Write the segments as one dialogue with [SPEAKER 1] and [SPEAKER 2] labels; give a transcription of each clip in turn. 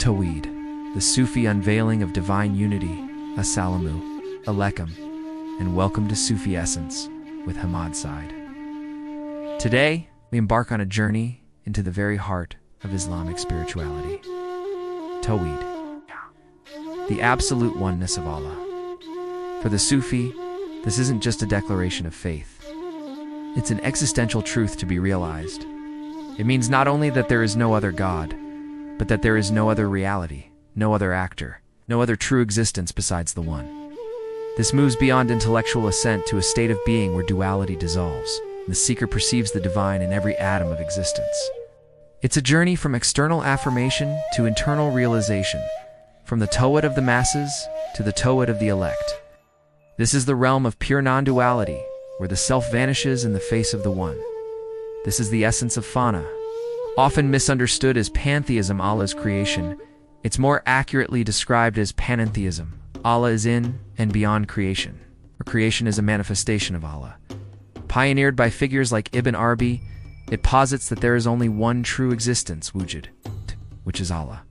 [SPEAKER 1] Tawhid, the Sufi unveiling of divine unity. Assalamu alaikum, and welcome to Sufi Essence with Hammad Syed. Today, we embark on a journey into the very heart of Islamic spirituality. Tawhid, the absolute oneness of Allah. For the Sufi, this isn't just a declaration of faith. It's an existential truth to be realized. It means not only that there is no other God, but that there is no other reality, no other actor, no other true existence besides the One. This moves beyond intellectual assent to a state of being where duality dissolves, and the seeker perceives the divine in every atom of existence. It's a journey from external affirmation to internal realization, from the Tawhid of the masses to the Tawhid of the elect. This is the realm of pure non-duality, where the self vanishes in the face of the One. This is the essence of Fana. Often misunderstood as pantheism, Allah's creation, it's more accurately described as panentheism. Allah is in and beyond creation, or creation is a manifestation of Allah. Pioneered by figures like Ibn Arabi, it posits that there is only one true existence, Wujud, which is Allah.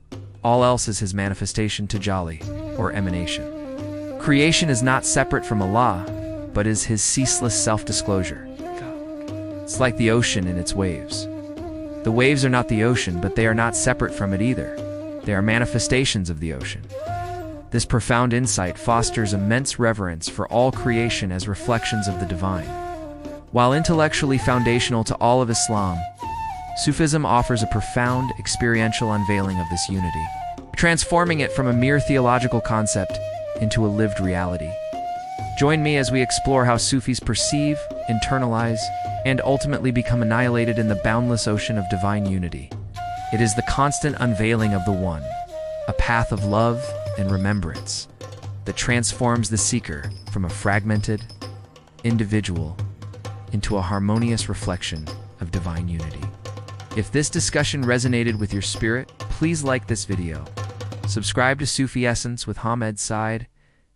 [SPEAKER 1] All else is his manifestation, tajalli, or emanation. Creation is not separate from Allah, but is his ceaseless self-disclosure. It's like the ocean and its waves. The waves are not the ocean, but they are not separate from it either. They are manifestations of the ocean. This profound insight fosters immense reverence for all creation as reflections of the divine. While intellectually foundational to all of Islam, Sufism offers a profound experiential unveiling of this unity, transforming it from a mere theological concept into a lived reality. Join me as we explore how Sufis perceive, internalize, and ultimately become annihilated in the boundless ocean of divine unity. It is the constant unveiling of the One, a path of love and remembrance that transforms the seeker from a fragmented individual into a harmonious reflection of divine unity. If this discussion resonated with your spirit, please like this video, subscribe to Sufi Essence with Hammad Syed,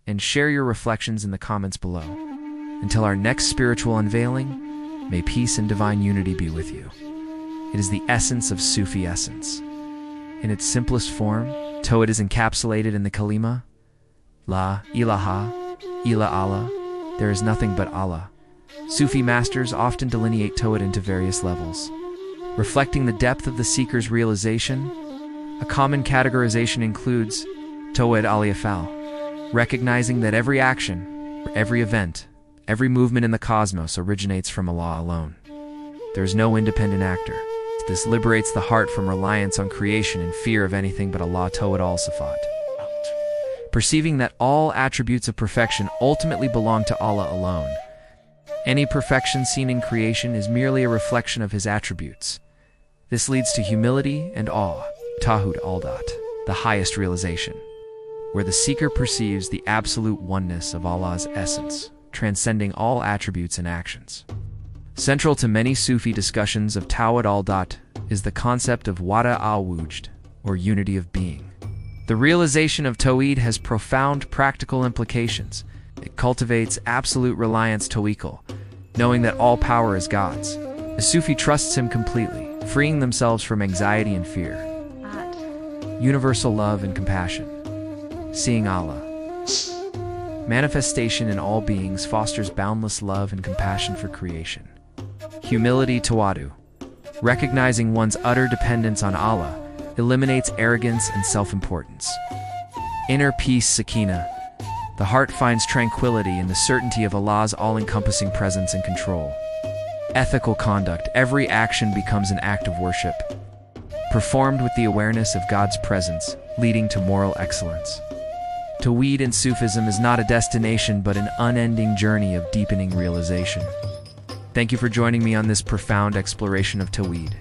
[SPEAKER 1] and share your reflections in the comments below. Until our next spiritual unveiling, may peace and divine unity be with you. It is the essence of Sufi essence. In its simplest form, Tawhid is encapsulated in the kalima, La ilaha illa Allah, there is nothing but Allah. Sufi masters often delineate Tawhid into various levels, reflecting the depth of the seeker's realization. A common categorization includes Tawhid al-Af'al, recognizing that every action, every event, every movement in the cosmos originates from Allah alone. There is no independent actor. This liberates the heart from reliance on creation and fear of anything but Allah. Tawhid al-Sifat, perceiving that all attributes of perfection ultimately belong to Allah alone. Any perfection seen in creation is merely a reflection of his attributes. This leads to humility and awe. Tawhid al-Dat, the highest realization, where the seeker perceives the absolute oneness of Allah's essence, transcending all attributes and actions. Central to many Sufi discussions of Tawhid al-Dat is the concept of Wahdat al-Wujud, or unity of being. The realization of Tawhid has profound practical implications. It cultivates absolute reliance tawakkul, knowing that all power is God's. The Sufi trusts him completely, freeing themselves from anxiety and fear. Universal love and compassion. Seeing Allah. Manifestation in all beings fosters boundless love and compassion for creation. Humility tawadu. Recognizing one's utter dependence on Allah eliminates arrogance and self-importance. Inner peace sakina. The heart finds tranquility in the certainty of Allah's all-encompassing presence and control. Ethical conduct. Every action becomes an act of worship, performed with the awareness of God's presence, leading to moral excellence. Tawhid in Sufism is not a destination but an unending journey of deepening realization. Thank you for joining me on this profound exploration of Tawhid.